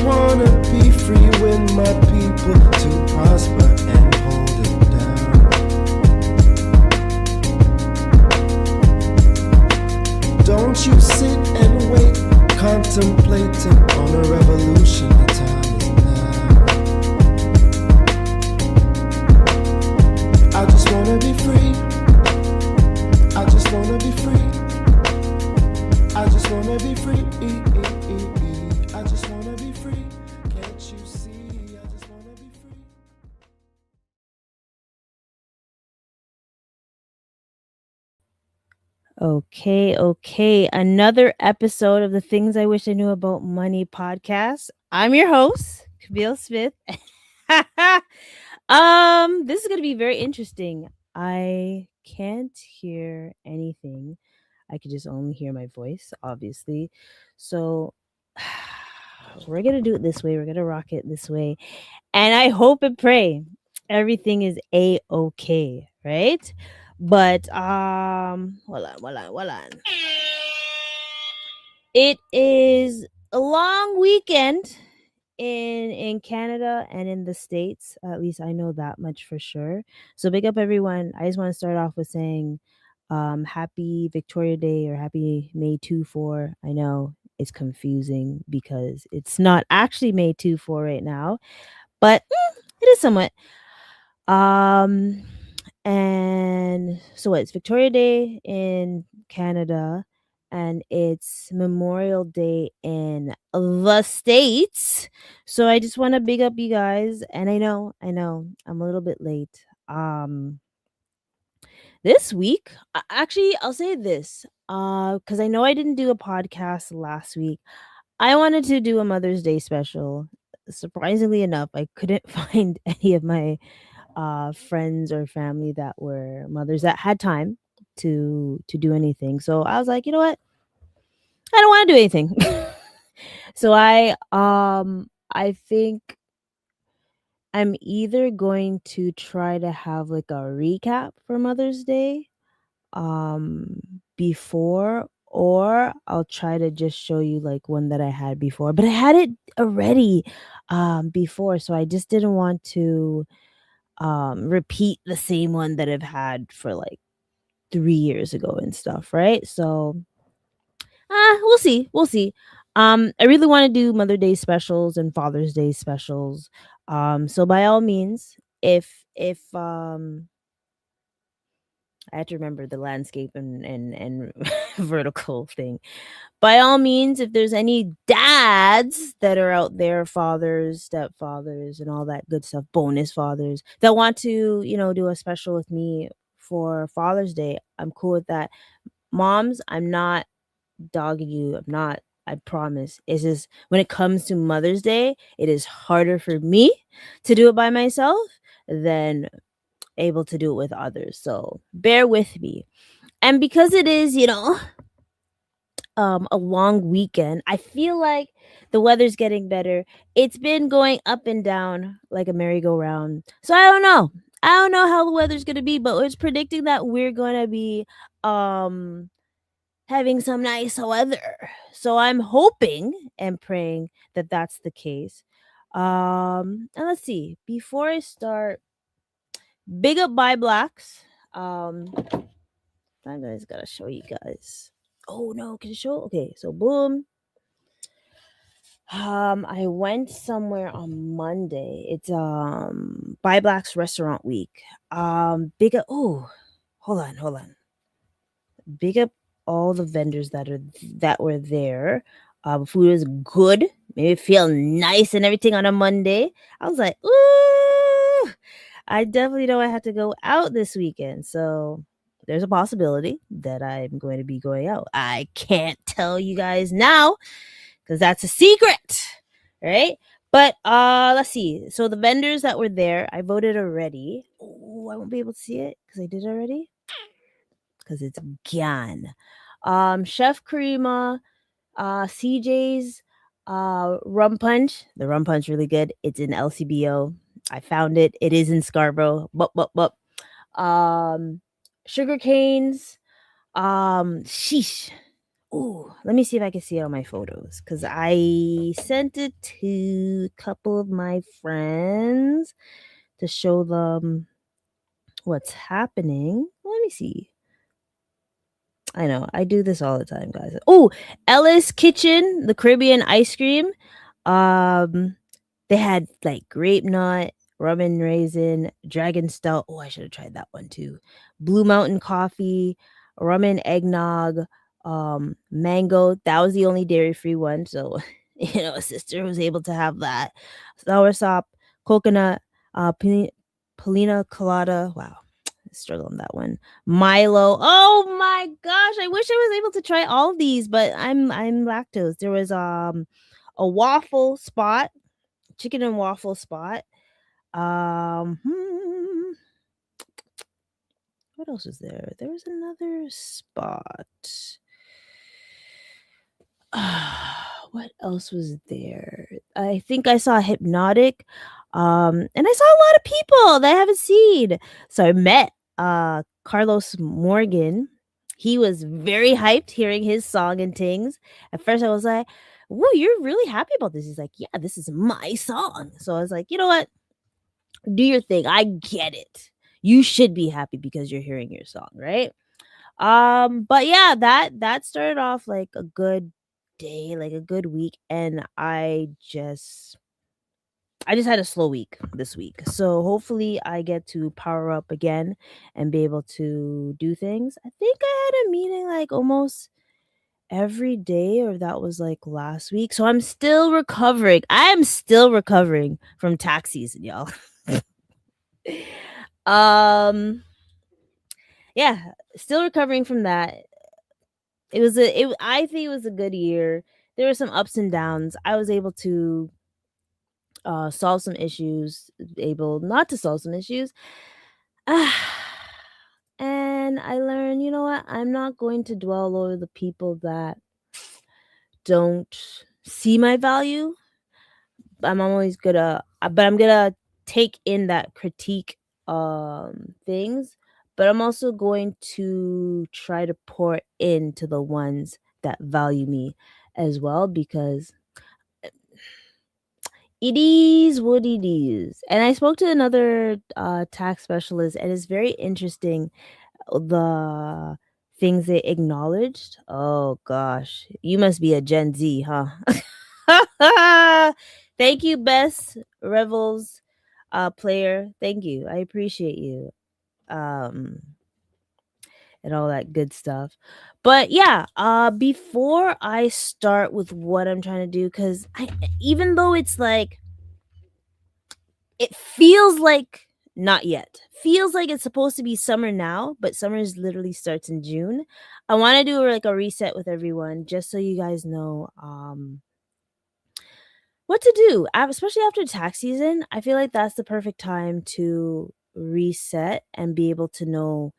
wanna be free with my people to prosper and hold it down. Don't you sit and wait, contemplating on a revolution. The time is now. I just wanna be free. I just wanna be free. I just wanna be free. I just wanna be free. Can't you see? I just wanna be free. Okay. Another episode of the Things I Wish I Knew About Money podcast. I'm your host, Kamille Smith. This is gonna be very interesting. I can't hear anything. I could just only hear my voice, obviously. So we're gonna do it this way. We're gonna rock it this way. And I hope and pray everything is a-okay, right? But hold on. It is a long weekend in Canada and in the States. At least I know that much for sure. So big up everyone. I just want to start off with saying happy Victoria Day or happy May 2-4. I know it's confusing because it's not actually May 2-4 right now, but it is somewhat. And so it's Victoria Day in Canada and it's Memorial Day in the States. So I just want to big up you guys. And I know, I'm a little bit late. This week, actually, I'll say this, because I know I didn't do a podcast last week. I wanted to do a Mother's Day special. Surprisingly enough, I couldn't find any of my friends or family that were mothers that had time to do anything. So I was like, you know what? I don't want to do anything. So I think I'm either going to try to have like a recap for Mother's Day before, or I'll try to just show you like one that I had before. But I had it already before, so I just didn't want to repeat the same one that I've had for like 3 years ago and stuff, right? So we'll see. I really want to do Mother Day specials and Father's Day specials. So by all means, if I had to remember the landscape and vertical thing. By all means, if there's any dads that are out there, fathers, stepfathers, and all that good stuff, bonus fathers that want to, do a special with me for Father's Day, I'm cool with that. Moms, I'm not dogging you. I'm not. I promise. It's just when it comes to Mother's Day, it is harder for me to do it by myself than able to do it with others. So bear with me. And because it is, a long weekend, I feel like the weather's getting better. It's been going up and down like a merry-go-round. So I don't know. I don't know how the weather's gonna be, but it's predicting that we're gonna be having some nice weather. So I'm hoping and praying that that's the case. And let's see. Before I start, big up by blacks. I guys gotta show you guys. Oh no, can you show? Okay, so boom. I went somewhere on Monday. It's Buy Blacks Restaurant Week. Big up. Oh, hold on. Big up all the vendors that were there. Food was good. Made me feel nice and everything on a Monday. I was like, ooh, I definitely know I have to go out this weekend. So there's a possibility that I'm going to be going out. I can't tell you guys now because that's a secret, right? But let's see. So the vendors that were there, I voted already. Oh, I won't be able to see it because I did already. Because it's gone. Chef Karima, CJ's, rum punch. The rum punch really good. It's in LCBO. I found it. It is in Scarborough. Sugar canes. Sheesh. Ooh, let me see if I can see it on my photos because I sent it to a couple of my friends to show them what's happening. Let me see. I know I do this all the time, guys. Oh, Ellis Kitchen, the Caribbean ice cream. Um, they had like grape nut, rum and raisin, dragon stout. Oh, I should have tried that one too. Blue Mountain coffee, rum and eggnog, mango. That was the only dairy free one, so a sister was able to have that. Soursop, coconut, pina colada. Wow, struggle on that one. Milo. Oh my gosh, I wish I was able to try all of these, but I'm lactose. There was a waffle spot, chicken and waffle spot. Um, hmm, what else was there? There was another spot. What else was there? I think I saw Hypnotic. And I saw a lot of people that I haven't seen. So I met Carlos Morgan. He was very hyped hearing his song and things. At first I was like, "Whoa, you're really happy about this?" He's like, "Yeah, this is my song." So I was like, "You know what? Do your thing. I get it. You should be happy because you're hearing your song, right?" But yeah, that started off like a good day, like a good week, and I just had a slow week this week. So hopefully I get to power up again and be able to do things. I think I had a meeting like almost every day, or that was like last week. So I'm still recovering. I am still recovering from tax season, y'all. um yeah, still recovering from that. I think it was a good year. There were some ups and downs. I was able to solve some issues, able not to solve some issues. And I learned, you know what? I'm not going to dwell over the people that don't see my value. I'm always gonna, but I'm gonna take in that critique things, but I'm also going to try to pour into the ones that value me as well, because it is what it is. And I spoke to another tax specialist, and it's very interesting the things they acknowledged. Oh gosh, you must be a Gen Z, huh? Thank you, Bess Revels player. Thank you. I appreciate you. Um and all that good stuff. But yeah, before I start with what I'm trying to do, cuz even though it's like it feels like not yet. Feels like it's supposed to be summer now, but summer is literally starts in June. I want to do like a reset with everyone just so you guys know what to do. Especially after tax season, I feel like that's the perfect time to reset and be able to know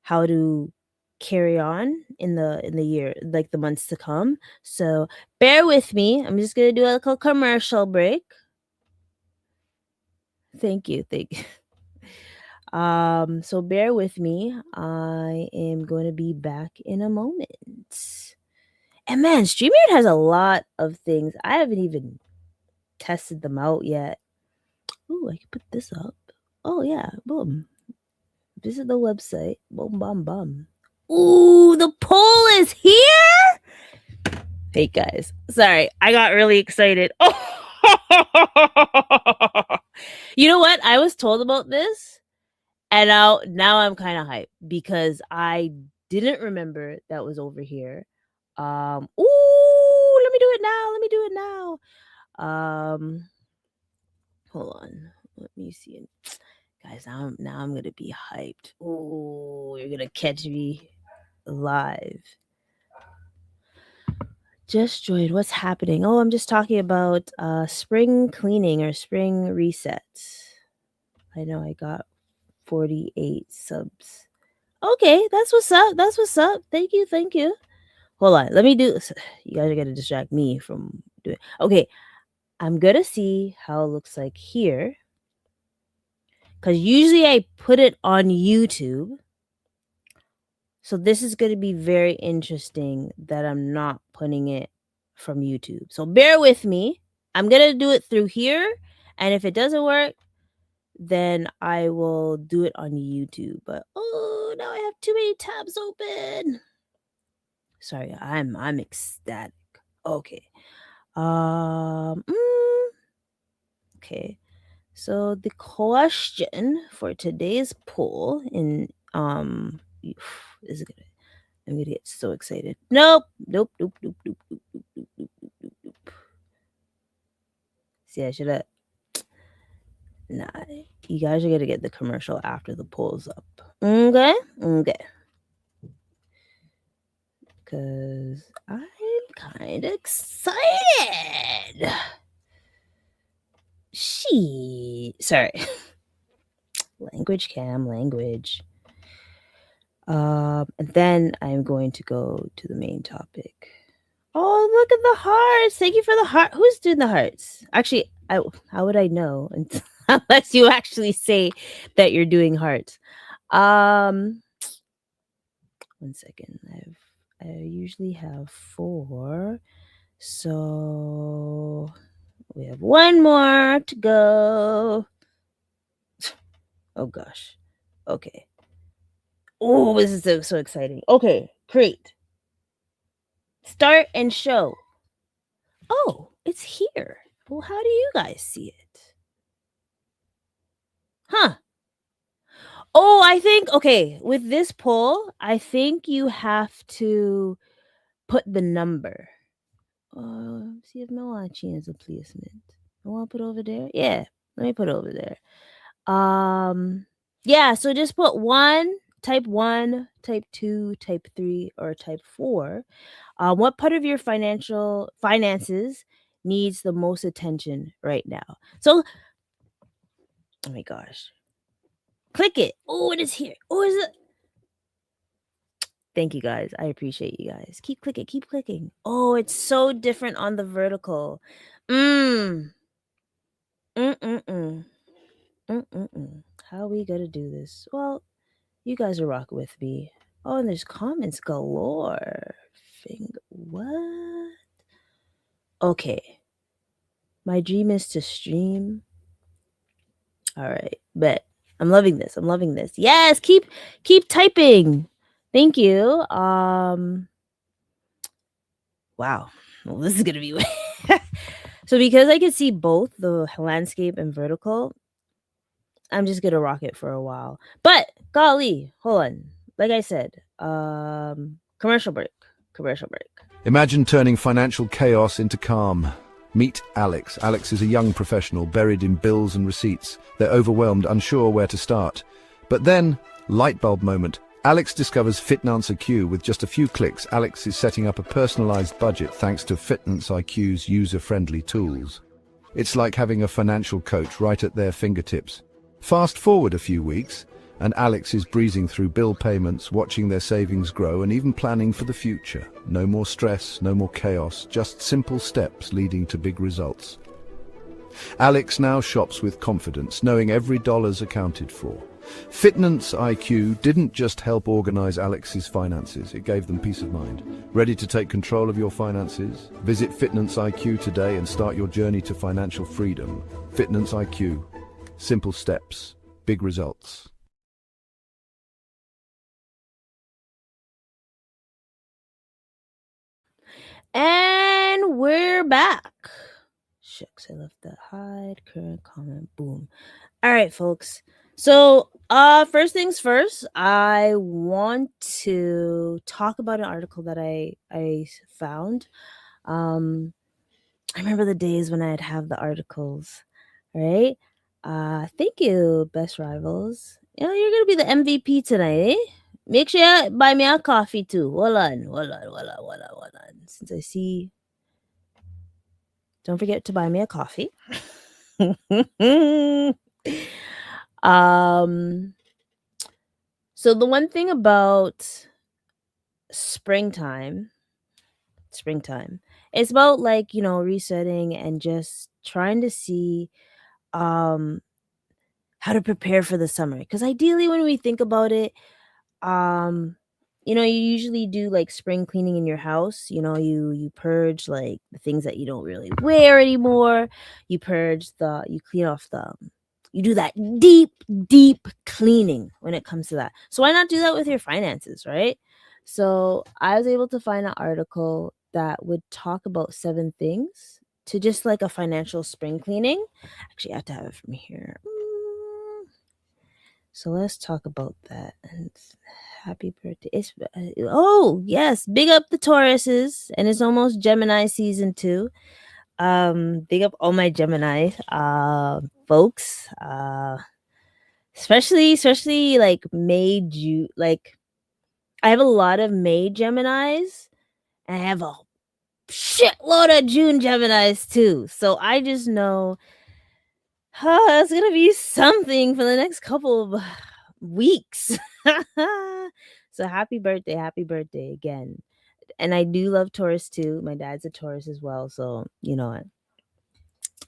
how to carry on in the year, like the months to come. So, bear with me. I'm just going to do a little commercial break. Thank you. Thank you. So bear with me. I am going to be back in a moment. And man, StreamYard has a lot of things. I haven't even tested them out yet. Oh, I can put this up. Oh yeah, boom. Visit the website. Boom, bum, bum. Ooh, the poll is here. Hey guys, sorry, I got really excited. Oh, you know what? I was told about this. And now I'm kind of hyped because I didn't remember that was over here. Ooh, let me do it now. Let me do it now. Hold on. Let me see. Guys, now I'm gonna be hyped. Ooh, you're gonna catch me live. Just joined. What's happening? Oh, I'm just talking about spring cleaning or spring resets. I know I got 48 subs. Okay, that's what's up. That's what's up. Thank you. Thank you. Hold on. Let me do this. You guys are going to distract me from doing. Okay. I'm going to see how it looks like here. Because usually I put it on YouTube. So this is going to be very interesting that I'm not putting it from YouTube. So bear with me. I'm going to do it through here. And if it doesn't work, then I will do it on YouTube. But oh, now I have too many tabs open. Sorry, I'm ecstatic. Okay. Um mm, okay. So the question for today's poll is it gonna I'm gonna get so excited. Nope. Nope. Nope. Nope. Nope. Nope. Nope. Nope. Nope. Nope. Nope. Nope. See, I should have. Nah, you guys are gonna get the commercial after the poll's up. Okay. Okay. Because I'm kind of excited. Sorry. Language cam, language. And then I'm going to go to the main topic. Oh, look at the hearts. Thank you for the heart. Who's doing the hearts? Actually, how would I know unless you actually say that you're doing hearts? 1 second. I usually have 4. So we have 1 more to go. Oh gosh. Okay. Oh, this is so exciting. Okay, great. Start and show. Oh, it's here. Well, how do you guys see it? Huh. Oh, I think, okay, with this poll, I think you have to put the number. See if no one changes the placement. I want to put over there. Yeah, let me put it over there. Yeah, so just put 1, type 1, type 2, type 3, or type 4. What part of your finances needs the most attention right now? So, oh my gosh, click it. Oh, it is here. Oh, is it? Thank you guys. I appreciate you guys. Keep clicking. Keep clicking. Oh, it's so different on the vertical. Mm. Mm-mm-mm. Mm-mm-mm. How are we gonna do this? Well, you guys are rocking with me. Oh, and there's comments galore. What? Okay. My dream is to stream. All right. Bet. I'm loving this. I'm loving this. Yes, keep typing. Thank you. Wow. Well, this is gonna be so because I can see both the landscape and vertical, I'm just gonna rock it for a while. But golly, hold on. Like I said, commercial break. Commercial break. Imagine turning financial chaos into calm. Meet Alex. Alex is a young professional buried in bills and receipts. They're overwhelmed, unsure where to start. But then, light bulb moment. Alex discovers FitnanceIQ. With just a few clicks, Alex is setting up a personalized budget thanks to FitnanceIQ's user-friendly tools. It's like having a financial coach right at their fingertips. Fast forward a few weeks, and Alex is breezing through bill payments, watching their savings grow and even planning for the future. No more stress, no more chaos, just simple steps leading to big results. Alex now shops with confidence, knowing every dollar's accounted for. FitnanceIQ didn't just help organize Alex's finances, it gave them peace of mind. Ready to take control of your finances? Visit FitnanceIQ today and start your journey to financial freedom. FitnanceIQ. Simple steps, big results. And we're back. Shucks, I left that hide, current comment, boom. All right, folks. So, first things first, I want to talk about an article that I found. I remember the days when I'd have the articles, right? Thank you, best rivals. You know, you're gonna be the MVP tonight, eh? Make sure you buy me a coffee too. Hold on. Since I see, don't forget to buy me a coffee. So the one thing about springtime, it's about like, resetting and just trying to see how to prepare for the summer. Because ideally when we think about it, um you usually do like spring cleaning in your house. You purge like the things that you don't really wear anymore. You clean off you do that deep cleaning when it comes to that. So why not do that with your finances, right? So I was able to find an article that would talk about 7 things to just like a financial spring cleaning. Actually, I have to have it from here. So let's talk about that. And happy birthday. Oh, yes. Big up the Tauruses. And it's almost Gemini season 2. Big up all my Gemini folks. Especially like May, June. Like, I have a lot of May Geminis. And I have a shitload of June Geminis too. So I just know it's gonna be something for the next couple of weeks. So happy birthday again. And I do love Taurus too. My dad's a Taurus as well, so you know it.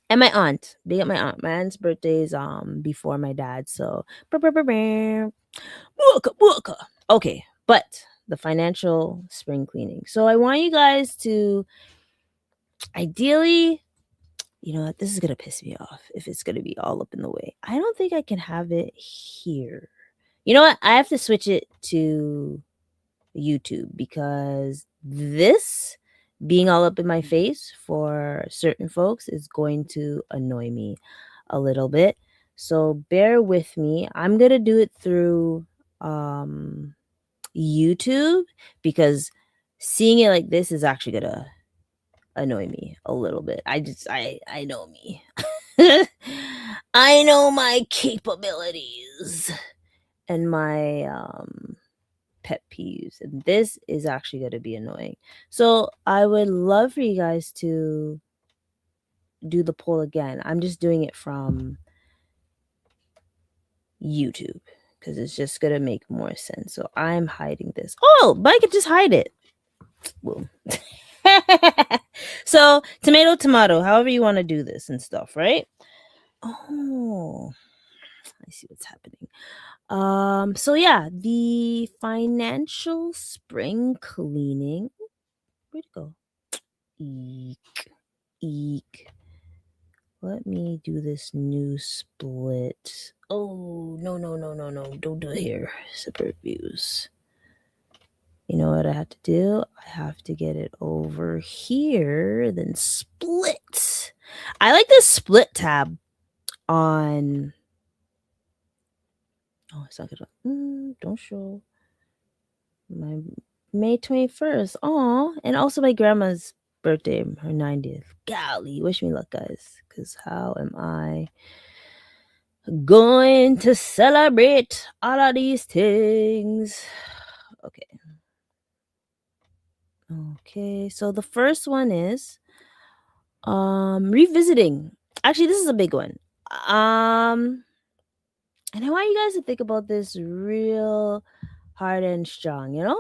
And my aunt, big up my aunt. My aunt's birthday is before my dad, so okay. But the financial spring cleaning. So I want you guys to ideally, you know what, this is gonna piss me off if it's gonna be all up in the way. I don't think I can have it here. You know what? I have to switch it to YouTube because this being all up in my face for certain folks is going to annoy me a little bit. So bear with me. I'm going to do it through YouTube because seeing it like this is actually going to annoy me a little bit. I know me. I know my capabilities and my pet peeves, and this is actually going to be annoying. So I would love for you guys to do the poll again. I'm just doing it from YouTube because it's just going to make more sense. So I'm hiding this. Oh, but I could just hide it. Well. So tomato, however you want to do this and stuff, right? Oh, I see what's happening. So yeah, the financial spring cleaning. Where'd it go? Eek. Let me do this new split. Oh, no. Don't do it here. Separate views. You know what I have to do? I have to get it over here, then split. I like the split tab on. Oh, it's not gonna. Don't show. My May 21st. Aw. And also my grandma's birthday, her 90th. Golly, wish me luck, guys. Because how am I going to celebrate all of these things? Okay, so the first one is revisiting. Actually, this is a big one. And I want you guys to think about this real hard and strong,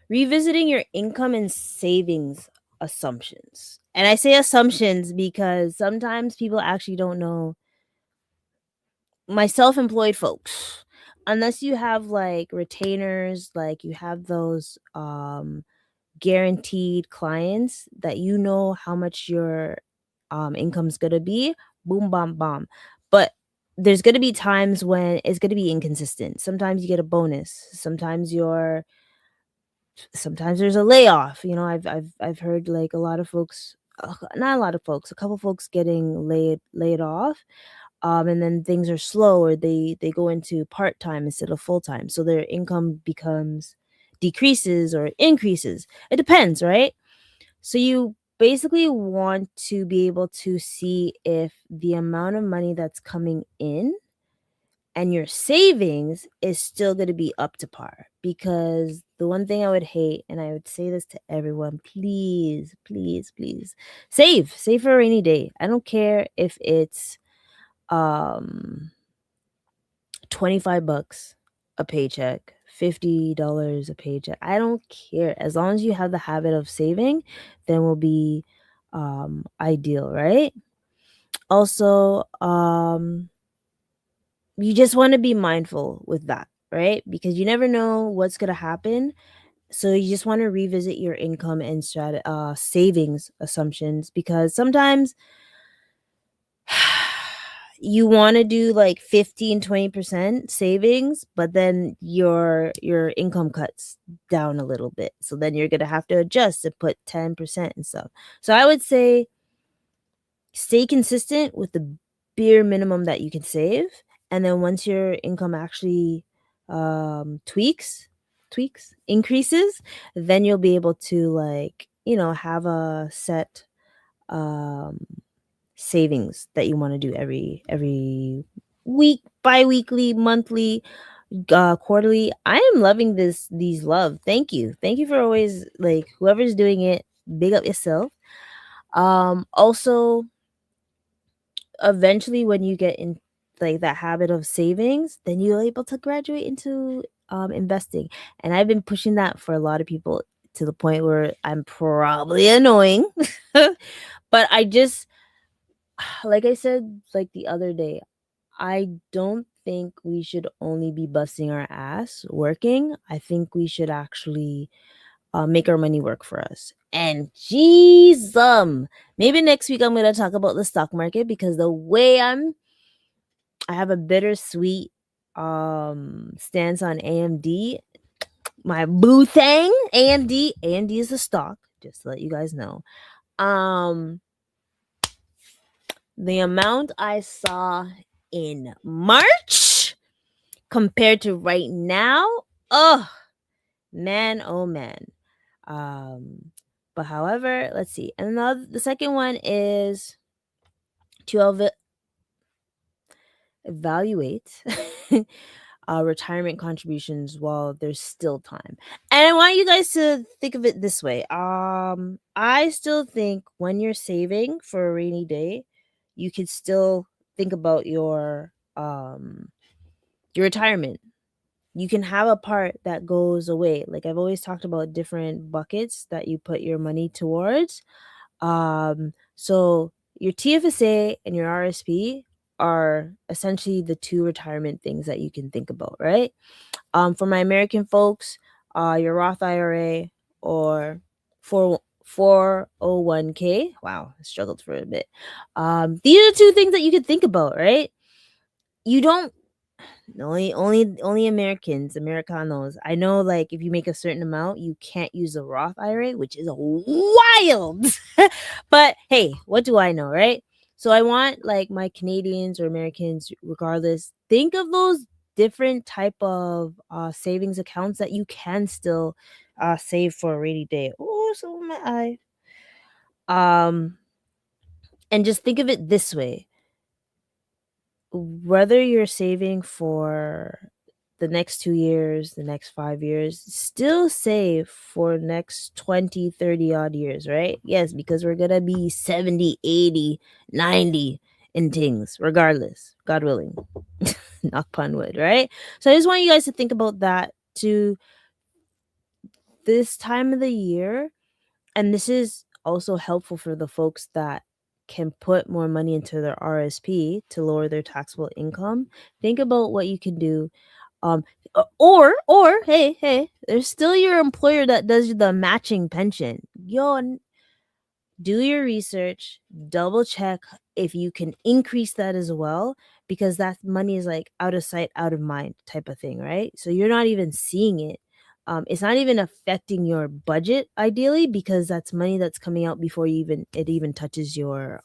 Revisiting your income and savings assumptions. And I say assumptions because sometimes people actually don't know. My self-employed folks, unless you have like retainers, like you have those guaranteed clients that you know how much your income's gonna be, boom, bam, bam. But there's gonna be times when it's gonna be inconsistent. Sometimes you get a bonus. Sometimes there's a layoff. I've heard like a lot of folks, not a lot of folks, a couple folks getting laid off. And then things are slow, or they go into part-time instead of full-time, so their income decreases or increases. It depends, right? So you basically want to be able to see if the amount of money that's coming in and your savings is still going to be up to par. Because the one thing I would hate, and I would say this to everyone, please save for a rainy day. I don't care if it's $25 a paycheck, $50 a paycheck. I don't care. As long as you have the habit of saving, then will be ideal, right? Also, you just want to be mindful with that. right? Because you never know what's going to happen. So you just want to revisit your income and savings assumptions, because sometimes you want to do like 15-20% savings, but then your income cuts down a little bit, so then you're gonna have to adjust to put 10% and stuff. So I would say stay consistent with the bare minimum that you can save, and then once your income actually increases, then you'll be able to, like, have a set um savings that you want to do every week, bi-weekly, monthly, quarterly. I am loving these love. Thank you for always, like, whoever's doing it, big up yourself. Also, eventually when you get in like that habit of savings, then you're able to graduate into investing. And I've been pushing that for a lot of people to the point where I'm probably annoying. But I just, like I said, like the other day, I don't think we should only be busting our ass working. I think we should actually make our money work for us. And jeez, maybe next week I'm gonna talk about the stock market, because the way I have a bittersweet stance on AMD. My boo thing, AMD. AMD is a stock, just to let you guys know. The amount I saw in March compared to right now, oh man, oh man. But however, let's see. And the second one is to evaluate retirement contributions while there's still time. And I want you guys to think of it this way. I still think when you're saving for a rainy day, you could still think about your retirement. You can have a part that goes away. Like I've always talked about different buckets that you put your money towards. So your TFSA and your RSP are essentially the two retirement things that you can think about, right? For my American folks, your Roth IRA or 401k. Wow, I struggled for a bit. These are two things that you could think about, right? You don't only Americanos. I know, like, if you make a certain amount, you can't use a Roth IRA, which is wild. But hey, what do I know, right? So I want, like, my Canadians or Americans, regardless, think of those different type of savings accounts that you can still save for a rainy day. Oh, so my eye. And just think of it this way: whether you're saving for the next 2 years, the next 5 years, still save for next 20, 30 odd years, right? Yes, because we're going to be 70, 80, 90 in things, regardless, God willing. Knock upon wood, right? So I just want you guys to think about that to this time of the year. And this is also helpful for the folks that can put more money into their RSP to lower their taxable income. Think about what you can do. Or hey, there's still your employer that does the matching pension. Do your research, double check if you can increase that as well, because that money is like out of sight, out of mind type of thing, right? So you're not even seeing it. It's not even affecting your budget ideally, because that's money that's coming out before it even touches your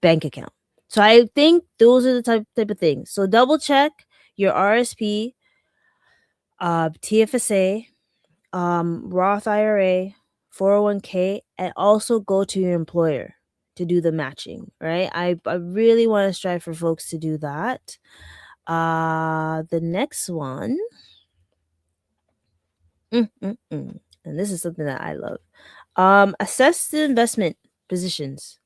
bank account. So I think those are the type of things. So double check your RSP, TFSA, Roth IRA, 401k, and also go to your employer to do the matching, right? I really want to strive for folks to do that. The next one, and this is something that I love. Assess the investment positions.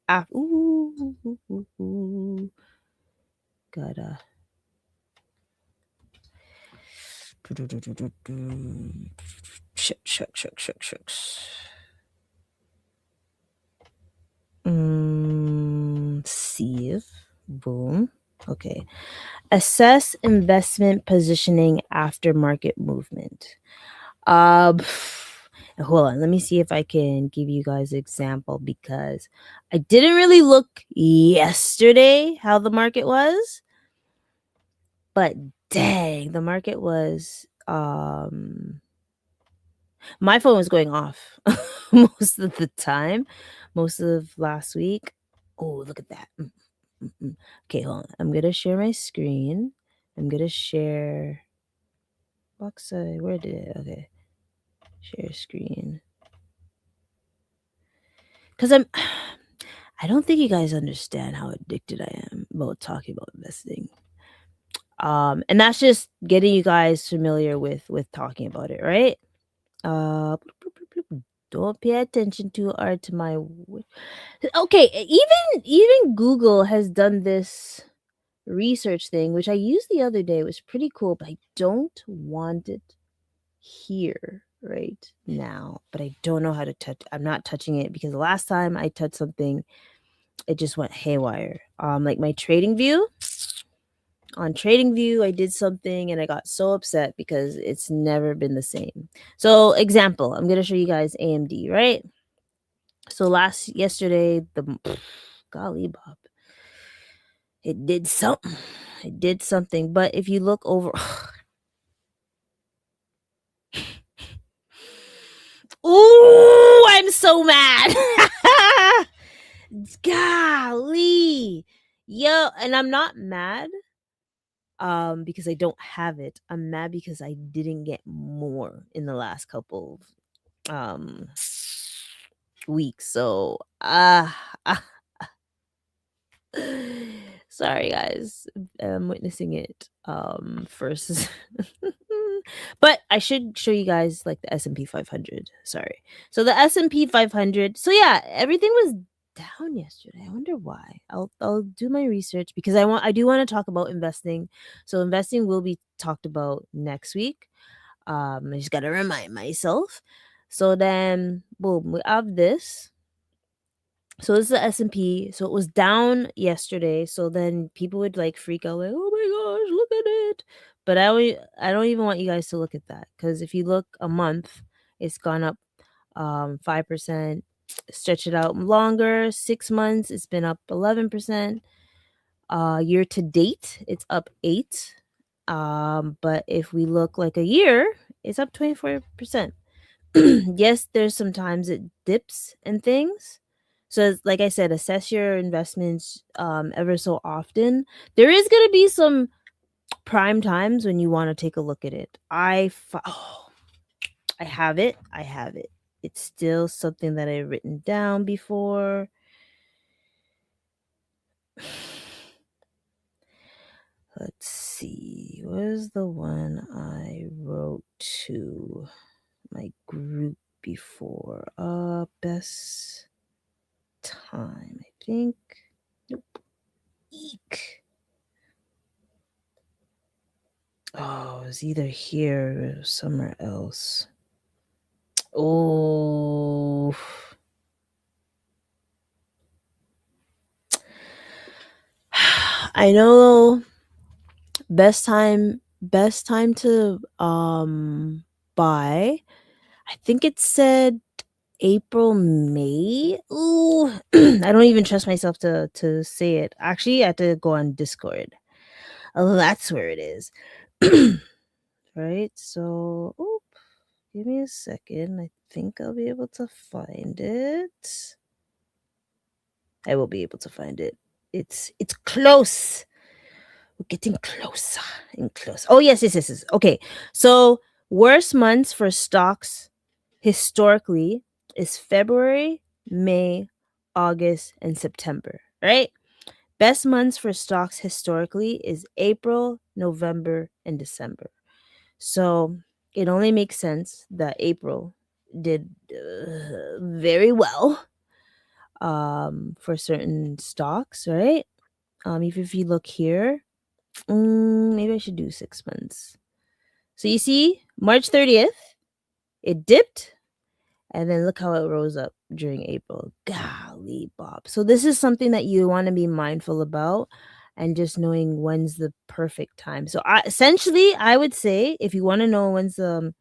Gotta. Shucks. Save. Boom. Okay. Assess investment positioning after market movement. Um, hold on. Let me see if I can give you guys an example because I didn't really look yesterday how the market was, but dang, the market was my phone was going off most of the time, most of last week. Oh, look at that. Okay, hold on. I'm gonna share my screen. I'm gonna share box. Where did it? Okay, share screen. Cause I don't think you guys understand how addicted I am about talking about investing. And that's just getting you guys familiar with talking about it, right? Don't pay attention too hard to my. Okay, even Google has done this research thing, which I used the other day. It was pretty cool, but I don't want it here right now. But I don't know how to touch. I'm not touching it because the last time I touched something, it just went haywire. Like my trading view. On TradingView, I did something and I got so upset because it's never been the same. So, example, I'm gonna show you guys AMD, right? So yesterday, golly Bob, it did something. It did something. But if you look over, ooh, I'm so mad. Golly, yo, and I'm not mad because I don't have it. I'm mad because I didn't get more in the last couple of weeks. So sorry guys. I'm witnessing it first. But I should show you guys like the S&P 500. Sorry. So the S&P 500. So yeah, everything was down yesterday. I wonder why. I'll do my research because I do want to talk about investing. So investing will be talked about next week. I just got to remind myself. So then boom, we have this. So this is the S&P. So it was down yesterday. So then people would like freak out like, "Oh my gosh, look at it." But I don't even want you guys to look at that cuz if you look a month, it's gone up 5%. Stretch it out longer, 6 months, it's been up 11%. Year to date, it's up 8. But if we look like a year, it's up 24%. Yes, there's sometimes it dips and things. So like I said, assess your investments ever so often. There is going to be some prime times when you want to take a look at it. I have it. I have it. It's still something that I've written down before. Let's see. Where's the one I wrote to my group before? Best time, I think. Nope. Eek. Oh, it was either here or somewhere else. Oh. I know best time to buy. I think it said April, May. Ooh, I don't even trust myself to say it. Actually, I had to go on Discord. Oh, that's where it is. Right? So, give me a second. I think I'll be able to find it. I will be able to find it. It's close. We're getting closer and closer. Oh, yes. Okay. So, worst months for stocks historically is February, May, August, and September, right? Best months for stocks historically is April, November, and December. So it only makes sense that April did very well for certain stocks, right? Even if you look here, maybe I should do 6 months. So you see, March 30th, it dipped. And then look how it rose up during April. Golly, Bob. So this is something that you want to be mindful about. and just knowing when's the perfect time. So essentially, I would say if you want to know when's the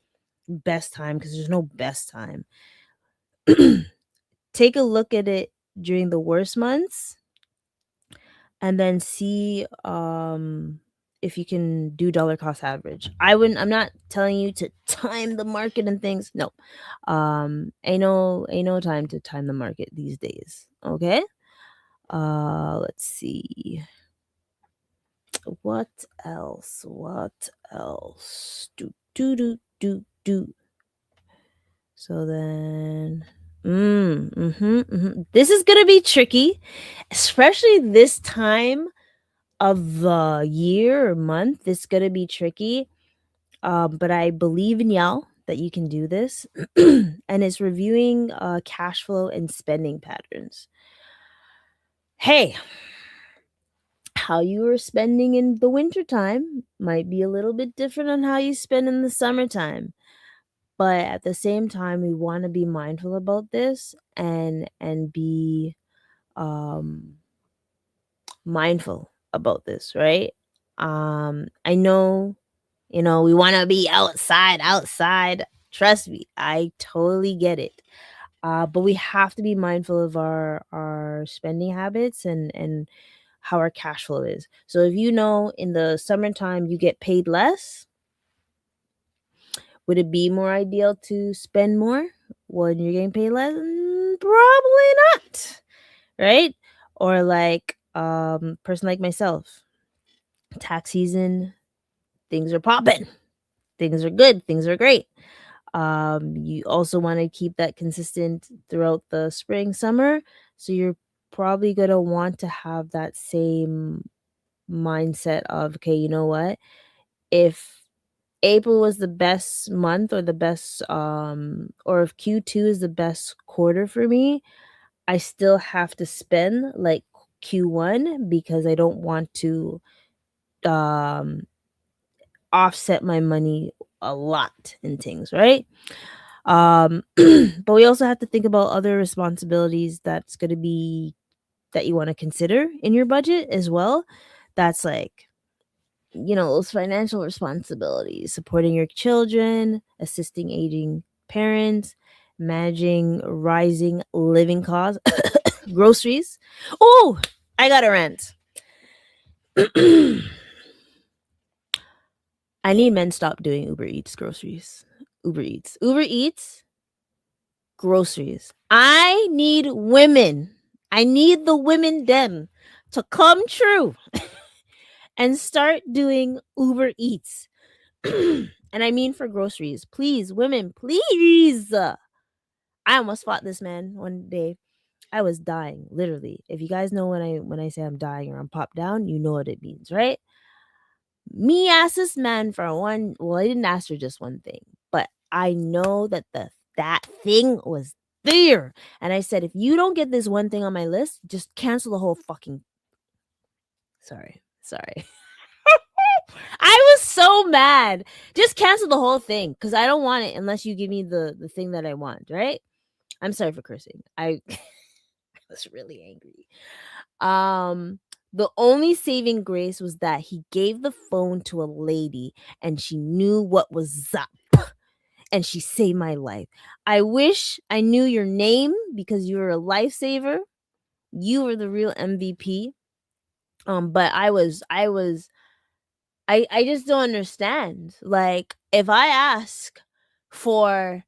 best time, because there's no best time, take a look at it during the worst months and then see if you can do dollar cost average. I'm not telling you to time the market and things. No. Ain't no time to time the market these days. Okay? Let's see. What else? Do. So then this is gonna be tricky, especially this time of the year or month. It's gonna be tricky. But I believe in y'all that you can do this. And it's reviewing cash flow and spending patterns. Hey, how you were spending in the wintertime might be a little bit different on how you spend in the summertime. But at the same time, we want to be mindful about this and be mindful about this, right? I know, we want to be outside. Trust me, I totally get it. But we have to be mindful of our spending habits and how our cash flow is. So if in the summertime you get paid less, would it be more ideal to spend more when you're getting paid less? Probably not, right? Or like person like myself, tax season, things are popping, things are good, things are great. You also want to keep that consistent throughout the spring, summer. So you're probably going to want to have that same mindset of, okay, you know what? If April was the best month or the best, or if Q2 is the best quarter for me, I still have to spend like Q1 because I don't want to, offset my money a lot in things, right? But we also have to think about other responsibilities that you want to consider in your budget as well. That's like, those financial responsibilities, supporting your children, assisting aging parents, managing rising living costs, groceries. Oh, I got a rant. I need men stop doing Uber Eats groceries. Uber Eats groceries. I need women. I need the women them to come true and start doing Uber Eats. And I mean for groceries. Please, women, please. I almost fought this man one day. I was dying, literally. If you guys know when I say I'm dying or I'm popped down, you know what it means, right? Me asked this man for one. Well, I didn't ask for just one thing, but I know that that thing was there. And I said, if you don't get this one thing on my list, just cancel the whole fucking. Sorry. I was so mad. Just cancel the whole thing because I don't want it unless you give me the thing that I want, right? I'm sorry for cursing. I was really angry. The only saving grace was that he gave the phone to a lady and she knew what was up and she saved my life. I wish I knew your name because you were a lifesaver. You were the real MVP. But I just don't understand. Like, if I ask for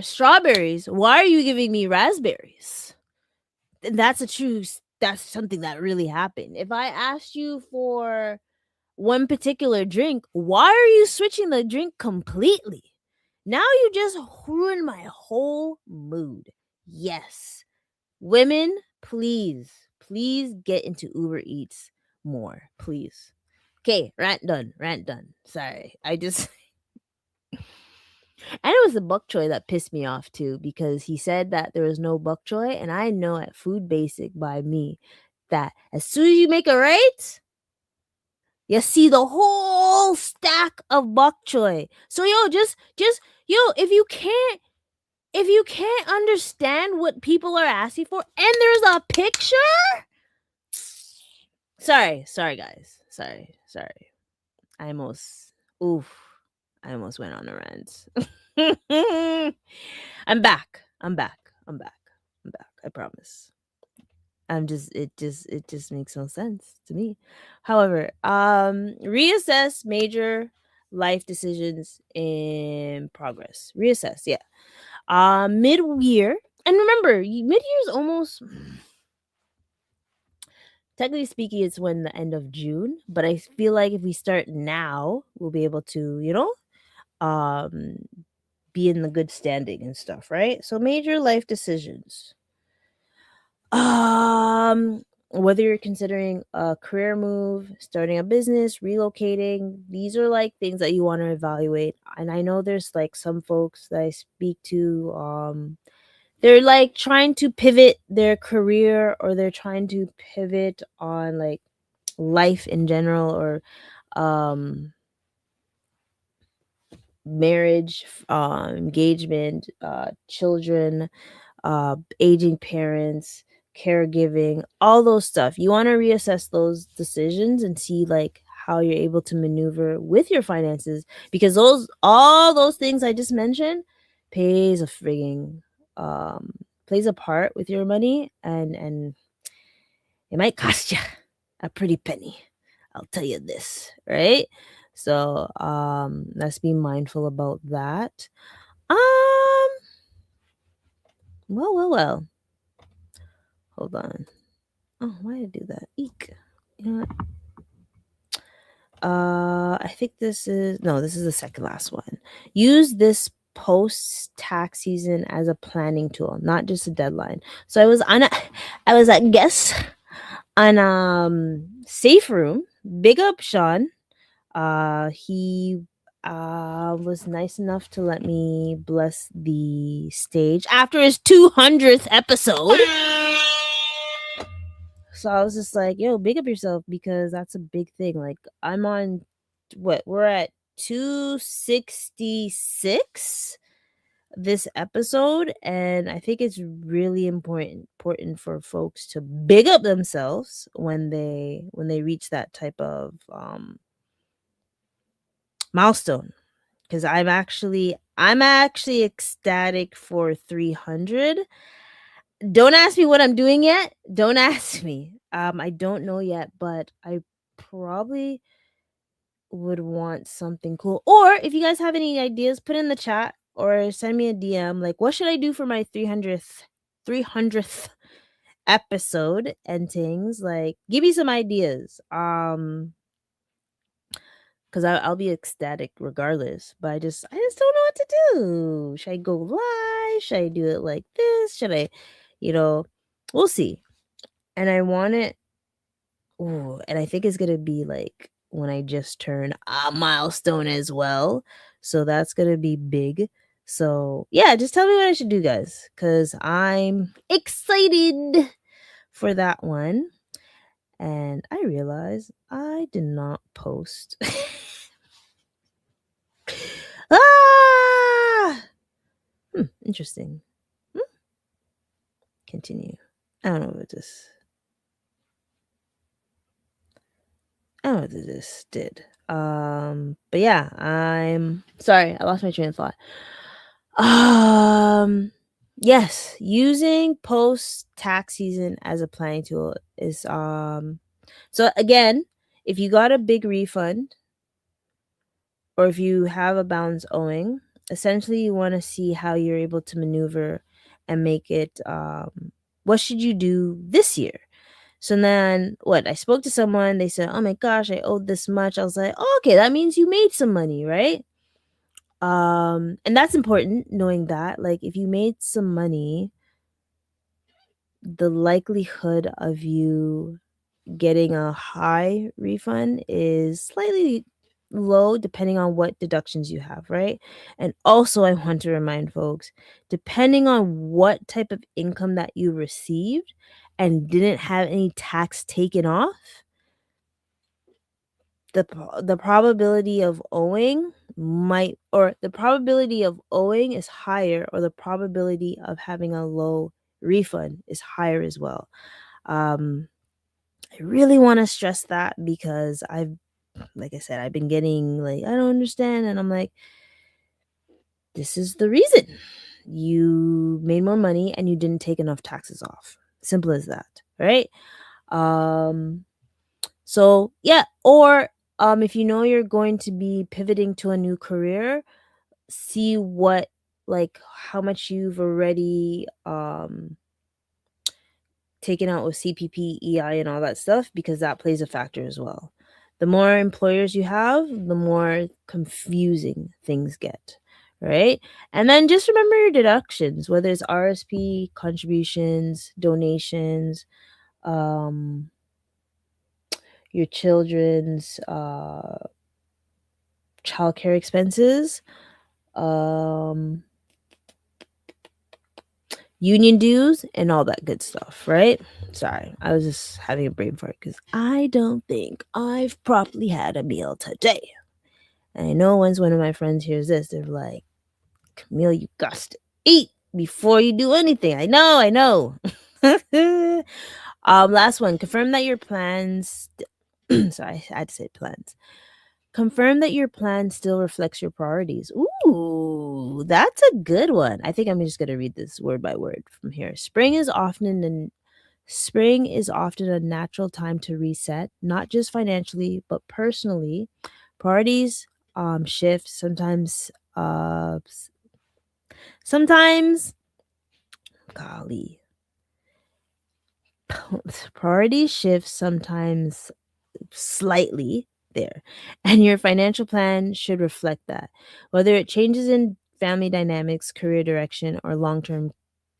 strawberries, why are you giving me raspberries? That's something that really happened. If I asked you for one particular drink, why are you switching the drink completely? Now you just ruined my whole mood. Yes. Women, please get into Uber Eats more, please. Okay, rant done. Sorry. And it was the bok choy that pissed me off too, because he said that there was no bok choy, and I know at Food Basic by me that as soon as you make a right, you see the whole stack of bok choy. So just if you can't understand what people are asking for, and there's a picture, Sorry, guys. Sorry. I almost, oof, I almost went on a rant. I'm back. I promise. It just makes no sense to me. However, reassess major life decisions in progress. Reassess, yeah. Mid-year, and remember, mid-year is almost, technically speaking, it's when the end of June, but I feel like if we start now, we'll be able to, um be in the good standing and stuff, right? So major life decisions. Whether you're considering a career move, starting a business, relocating, these are like things that you want to evaluate. And I know there's like some folks that I speak to, they're like trying to pivot their career, or they're trying to pivot on like life in general, or marriage, engagement, children, aging parents, caregiving, all those stuff. You want to reassess those decisions and see like how you're able to maneuver with your finances, because all those things I just mentioned pays a frigging plays a part with your money, and it might cost you a pretty penny. I'll tell you this, right? So let's be mindful about that. Um well. Hold on. Oh, why did I do that? Eek. You know what? I think this is the second last one. Use this post tax season as a planning tool, not just a deadline. So I was at guest on Safe Room. Big up Sean. He was nice enough to let me bless the stage after his 200th episode. So I was just like, yo, big up yourself, because that's a big thing. Like, I'm on we're at 266 this episode, and I think it's really important for folks to big up themselves when they reach that type of milestone, because I'm actually ecstatic for 300. Don't ask me what I'm doing yet. Don't ask me. I don't know yet, but I probably would want something cool. Or if you guys have any ideas, put in the chat or send me a DM. Like, what should I do for my 300th episode and things? Like, give me some ideas. Because I'll be ecstatic regardless. But I just don't know what to do. Should I go live? Should I do it like this? Should I, we'll see. And I want it. Ooh, and I think it's gonna be like when I just turn a milestone as well. So that's gonna be big. So yeah, just tell me what I should do, guys, because I'm excited for that one. And I realize I did not post. Interesting. Continue. I don't know what this did. But yeah, I'm sorry, I lost my train of thought. Yes, using post tax season as a planning tool is so again, if you got a big refund or if you have a balance owing, essentially you want to see how you're able to maneuver and make it what should you do this year? So then I spoke to someone, they said, oh my gosh, I owed this much. I was like, oh, okay, that means you made some money, right? And that's important, knowing that, like, if you made some money, the likelihood of you getting a high refund is slightly low depending on what deductions you have, right? And also, I want to remind folks, depending on what type of income that you received and didn't have any tax taken off, the probability of owing is higher, or the probability of having a low refund is higher as well. I really want to stress that because like I said, I've been getting like, I don't understand. And I'm like, this is the reason. You made more money and you didn't take enough taxes off. Simple as that, right? So yeah, or if you know you're going to be pivoting to a new career, see what, like, how much you've already taken out with CPP, EI, and all that stuff, because that plays a factor as well. The more employers you have, the more confusing things get, right? And then just remember your deductions, whether it's RSP, contributions, donations, your children's childcare expenses, union dues, and all that good stuff, right? Sorry, I was just having a brain fart because I don't think I've properly had a meal today. And I know once one of my friends hears this, they're like, Kamille, you got to eat before you do anything. I know. Last one, confirm that your plans sorry, I had to say plans. Confirm that your plan still reflects your priorities. Ooh, that's a good one. I think I'm just going to read this word by word from here. Spring is often a natural time to reset, not just financially, but personally. Priorities shift sometimes golly. Priorities shift sometimes slightly there, and your financial plan should reflect that. Whether it changes in family dynamics, career direction, or long-term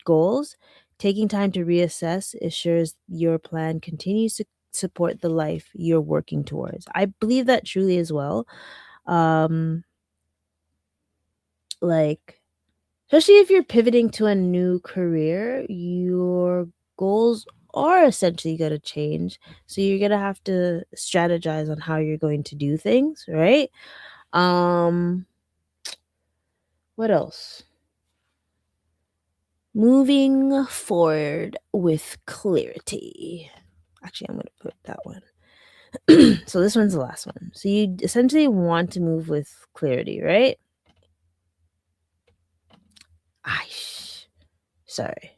goals, taking time to reassess ensures your plan continues to support the life you're working towards. I believe that truly as well. Like, especially if you're pivoting to a new career, your goals are essentially going to change. So you're going to have to strategize on how you're going to do things, right? What else? Moving forward with clarity. Actually, I'm going to put that one. So this one's the last one. So you essentially want to move with clarity, right? Sorry.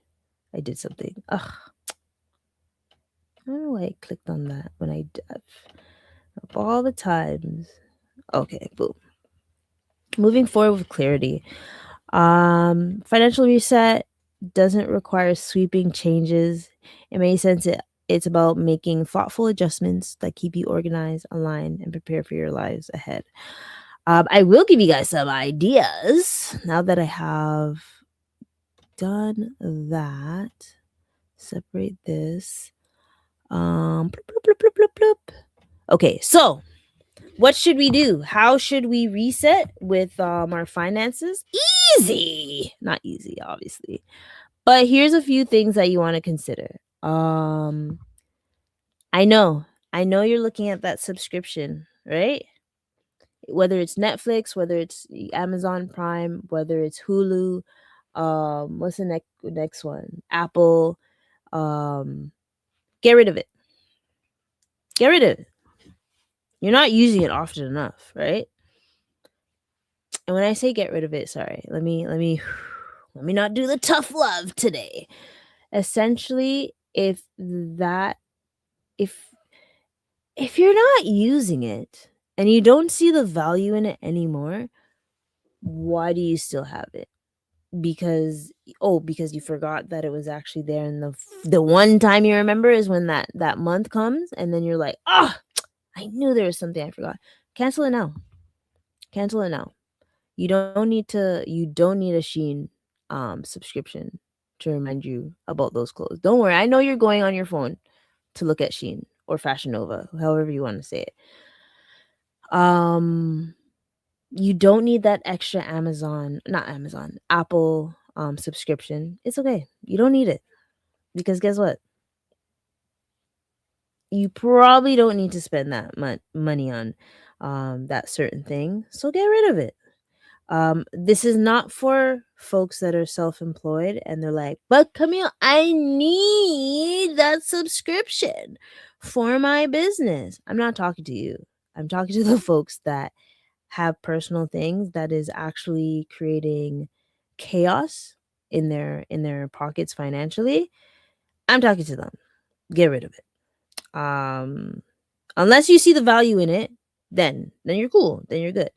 I did something. Ugh. I don't know why I clicked on that when I of all the times. Okay, boom. Moving forward with clarity. Financial reset doesn't require sweeping changes. In many sense, it's about making thoughtful adjustments that keep you organized, aligned, and prepare for your lives ahead. I will give you guys some ideas now that I have done that. Separate this. Bloop, bloop, bloop, bloop, bloop. Okay, so what should we do? How should we reset with our finances? Easy. Not easy, obviously. But here's a few things that you want to consider. I know you're looking at that subscription, right? Whether it's Netflix, whether it's Amazon Prime, whether it's Hulu, what's the next one? Apple. Get rid of it. Get rid of it. You're not using it often enough, right? And when I say get rid of it, sorry, let me not do the tough love today. Essentially, if you're not using it and you don't see the value in it anymore, why do you still have it? Because you forgot that it was actually there, and the one time you remember is when that month comes, and then you're like, I knew there was something I forgot. Cancel it now. You don't need a Shein subscription to remind you about those clothes. Don't worry, I know you're going on your phone to look at Shein or Fashion Nova, however you want to say it. You don't need that extra Apple subscription. It's okay. You don't need it, because guess what? You probably don't need to spend that money on that certain thing. So get rid of it. This is not for folks that are self-employed and they're like, but Kamille, I need that subscription. for my business. I'm not talking to you. I'm talking to the folks that have personal things that is actually creating chaos in their pockets financially. I'm talking to them. Get rid of it. Unless you see the value in it, then you're cool. Then you're good.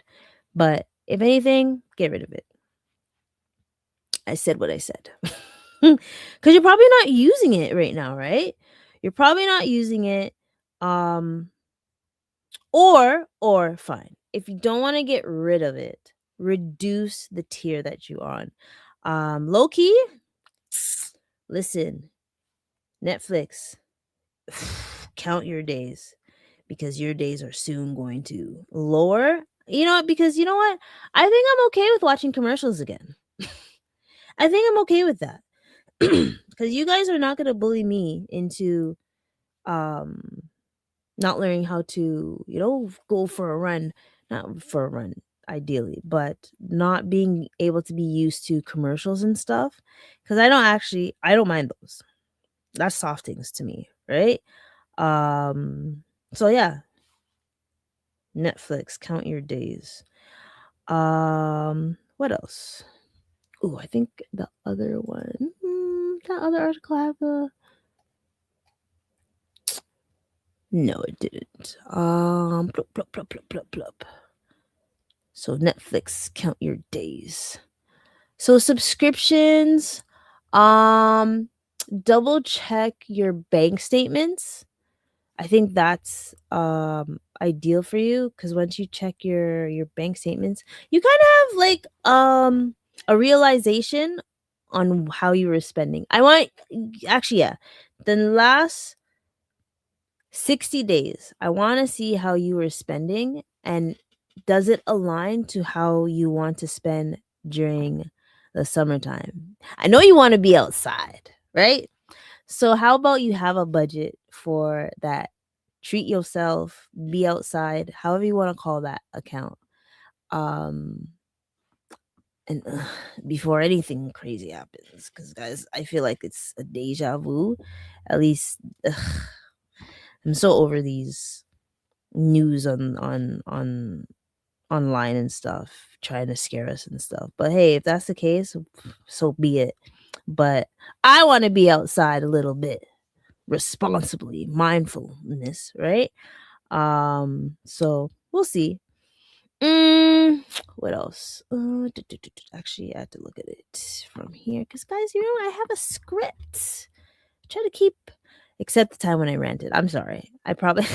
But if anything, get rid of it. I said what I said. Because you're probably not using it right now, right? You're probably not using it. Or fine. If you don't want to get rid of it, reduce the tier that you're on. Low key, listen, Netflix, count your days, because your days are soon going to lower. You know what? Because you know what? I think I'm okay with watching commercials again. I think I'm okay with that. Because you guys are not going to bully me into not learning how to, go for a run. Not for a run, ideally, but not being able to be used to commercials and stuff. Because I don't mind those. That's soft things to me, right? So yeah, Netflix, count your days. What else? Oh, I think the other one, that other article I have no, it didn't. Plop, plop, plop, plop, plop, plop. So Netflix, count your days. So subscriptions, double check your bank statements. I think that's ideal for you, because once you check your bank statements, you kind of have like a realization on how you were spending. The last 60 days, I want to see how you were spending, and does it align to how you want to spend during the summertime? I know you want to be outside, right? So how about you have a budget for that? Treat yourself, be outside, however you want to call that account. And before anything crazy happens, because guys, I feel like it's a deja vu. At least I'm so over these news on online and stuff, trying to scare us and stuff. But hey, if that's the case, so be it. But I want to be outside a little bit, responsibly, mindfulness, right? So we'll see. What else? Actually, I have to look at it from here, because guys, I have a script. Try to keep, except the time when I ranted. I'm sorry. I probably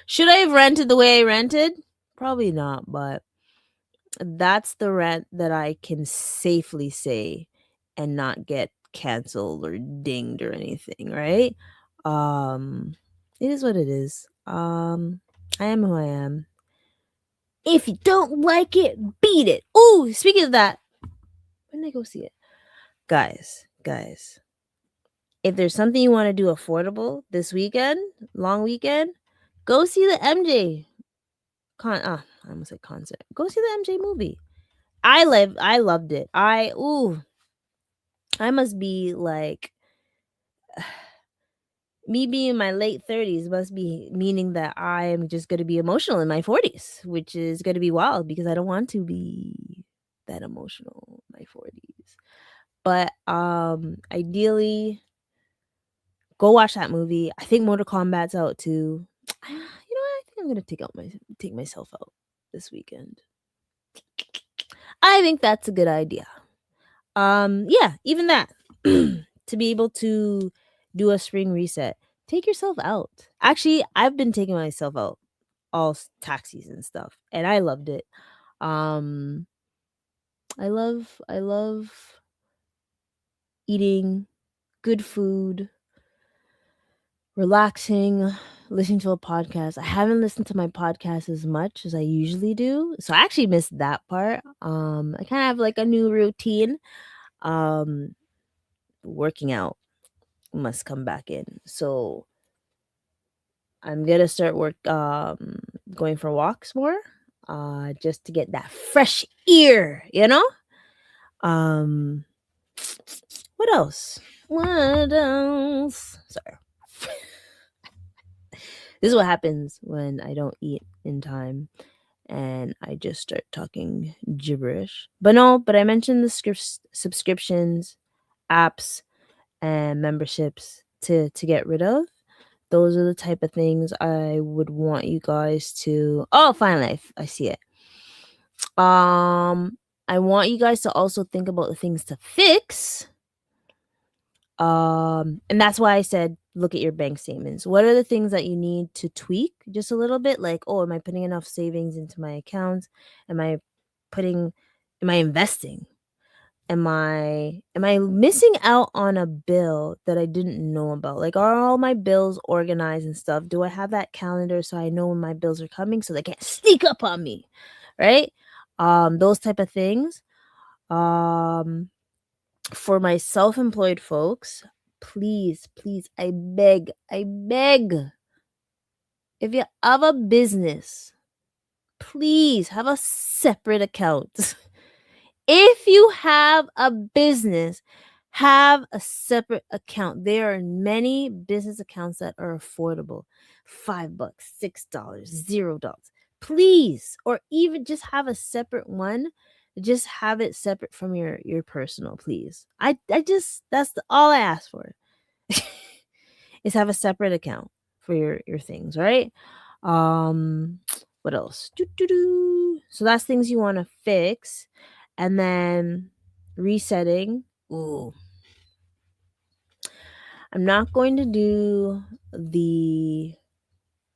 should I have ranted the way I ranted? Probably not, but that's the rant that I can safely say and not get canceled or dinged or anything, right? It is what it is. I am who I am. If you don't like it, beat it. Ooh, speaking of that, when did I go see it? Guys, if there's something you want to do affordable this weekend, long weekend, go see the MJ I almost said concert. Go see the MJ movie. I loved it. I must be like, me being in my late 30s must be meaning that I am just going to be emotional in my 40s, which is going to be wild, because I don't want to be that emotional in my 40s. But ideally, go watch that movie. I think Mortal Kombat's out too. You know what? I think I'm going to take myself out this weekend. I think that's a good idea. Yeah, even that. To be able to do a spring reset, take yourself out. Actually, I've been taking myself out all tax season stuff, and I loved it. I love eating good food, relaxing, listening to a podcast. I haven't listened to my podcast as much as I usually do, so I actually missed that part. I kind of have like a new routine. Working out must come back in, so I'm gonna start going for walks more, just to get that fresh air, what else? Sorry, sir. This is what happens when I don't eat in time and I just start talking gibberish. But I mentioned the subscriptions, apps, and memberships to get rid of. Those are the type of things I would want you guys to. Oh, finally, I see it. I want you guys to also think about the things to fix. And that's why I said look at your bank statements. What are the things that you need to tweak just a little bit? Like, oh, am I putting enough savings into my accounts? Am I investing? Am I missing out on a bill that I didn't know about? Like, are all my bills organized and stuff? Do I have that calendar so I know when my bills are coming so they can't sneak up on me? Right? Those type of things. For my self-employed folks, please, I beg, if you have a business, please have a separate account. If you have a business, have a separate account. There are many business accounts that are affordable. $5, $6, $0. Please, or even just have a separate one. Just have it separate from your personal, please. I just all I ask for is have a separate account for your things, right? What else? So that's things you want to fix. And then resetting. Ooh. I'm not going to do the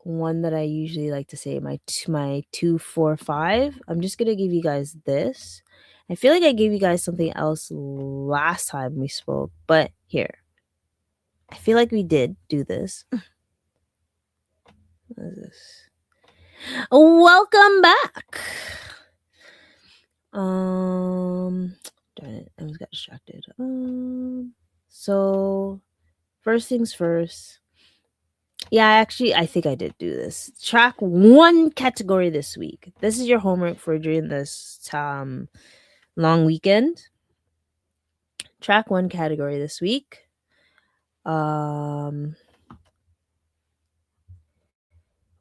one that I usually like to say, my 245. I'm just going to give you guys this. I feel like I gave you guys something else last time we spoke, but here. I feel like we did do this. What is this? Welcome back. Darn it, I almost got distracted. So first things first. Yeah, I think I did do this. Track one category this week. This is your homework for during this long weekend. Track one category this week. What's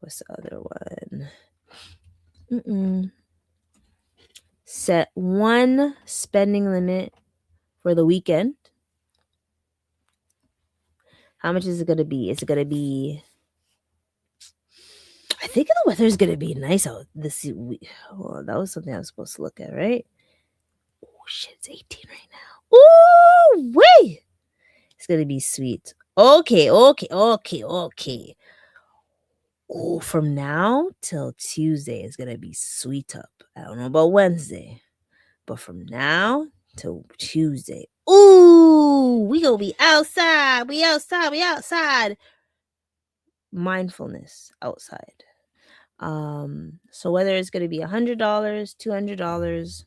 the other one? Set one spending limit for the weekend. How much is it going to be? Is it going to be... I think the weather is going to be nice out this week. Oh, that was something I was supposed to look at, right? Oh, shit, it's 18 right now. Ooh, wait! It's going to be sweet. Okay. Oh, from now till Tuesday is going to be sweet up. I don't know about Wednesday, but from now till Tuesday. Ooh, we going to be outside. We outside. Mindfulness outside. So whether it's going to be $100, $200,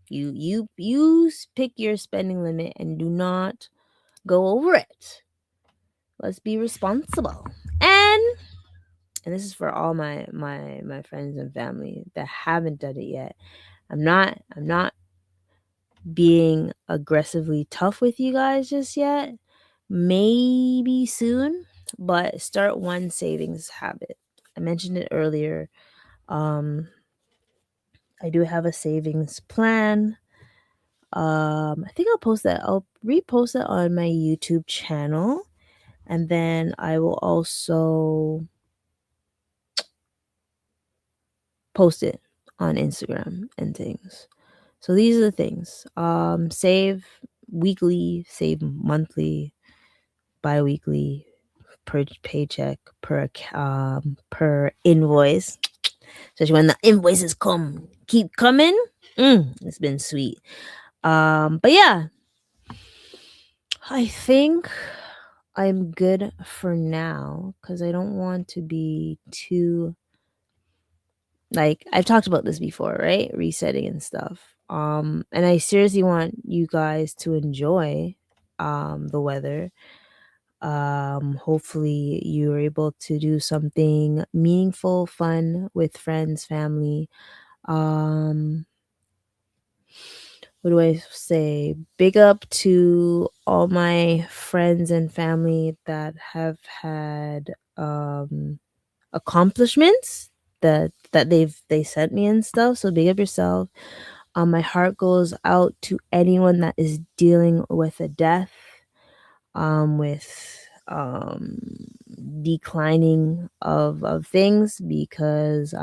you pick your spending limit and do not go over it. Let's be responsible. And this is for all my friends and family that haven't done it yet. I'm not being aggressively tough with you guys just yet. Maybe soon, but start one savings habit. I mentioned it earlier. I do have a savings plan. I think I'll post that. I'll repost it on my YouTube channel. And then I will also post it on Instagram and things. So these are the things. Save weekly, save monthly, bi-weekly, per paycheck, per invoice. Especially when the invoices keep coming. It's been sweet. But yeah, I think I'm good for now because I don't want to be too, like, I've talked about this before, right? Resetting and stuff. And I seriously want you guys to enjoy the weather. Hopefully you're able to do something meaningful, fun with friends, family. What what do I say? Big up to all my friends and family that have had accomplishments that they sent me and stuff. So big up yourself. My heart goes out to anyone that is dealing with a death, with declining of things, because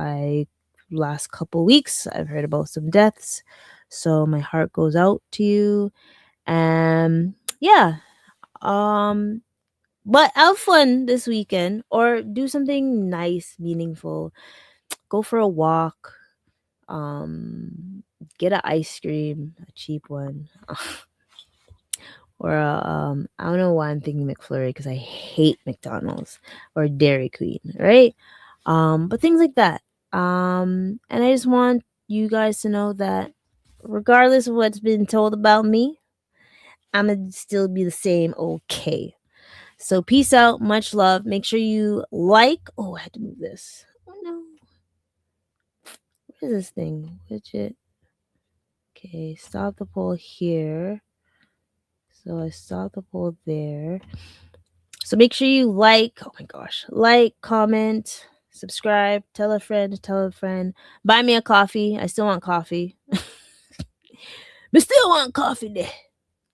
last couple weeks I've heard about some deaths. So my heart goes out to you. And yeah, but have fun this weekend or do something nice, meaningful. Go for a walk. Get an ice cream, a cheap one. Or I don't know why I'm thinking McFlurry, because I hate McDonald's, or Dairy Queen, right? But things like that. And I just want you guys to know that regardless of what's been told about me, I'm gonna still be the same okay. So peace out, much love. Make sure you like. Oh, I had to move this. Oh no. What is this thing? Widget. Okay, stop the poll here. So I stopped the poll there. So make sure you like, oh my gosh, like, comment, subscribe, tell a friend, buy me a coffee. I still want coffee. But still want coffee there.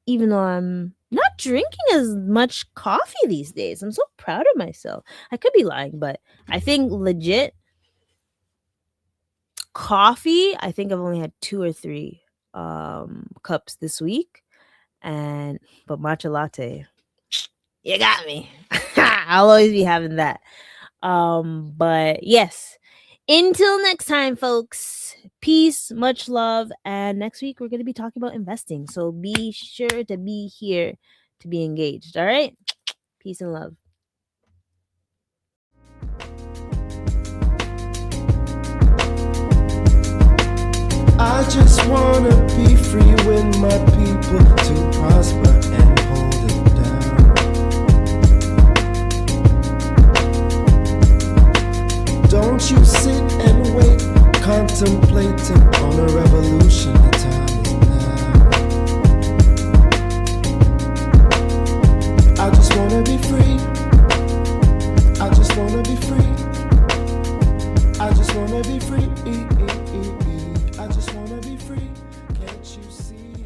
Even though I'm not drinking as much coffee these days. I'm so proud of myself. I could be lying, but I think legit coffee, I think I've only had 2 or 3 cups this week. But matcha latte, you got me. I'll always be having that. But yes, until next time, folks, peace, much love. And next week, we're going to be talking about investing. So be sure to be here to be engaged. All right. Peace and love. I just wanna be free with my people to prosper and hold it down. Don't you sit and wait, contemplating on a revolution. The time is now. I just wanna be free. I just wanna be free. I just wanna be free. I just wanna be free. Can't you see?